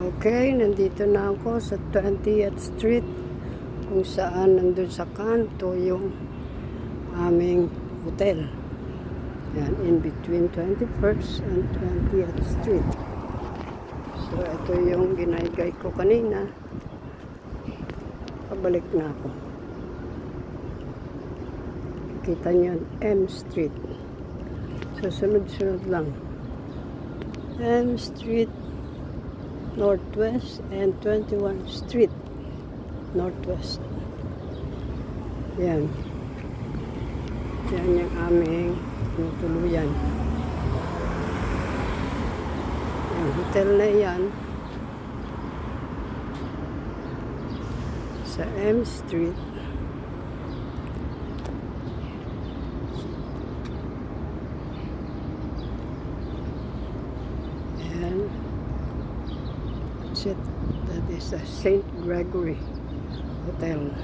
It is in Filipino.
Okay, nandito na ako sa 20th Street kung saan nandun sa kanto yung aming hotel. Yan, in between 21st and 20th Street. So, ito yung ginaygay ko kanina. Pabalik na ako. Kita nyo, M Street. So, sunod-sunod lang. M Street Northwest and 21 Street Northwest. Yan. Yan yung aming tuluyan. Yung hotel na yan sa M Street. And that's it. That is a St. Gregory Hotel.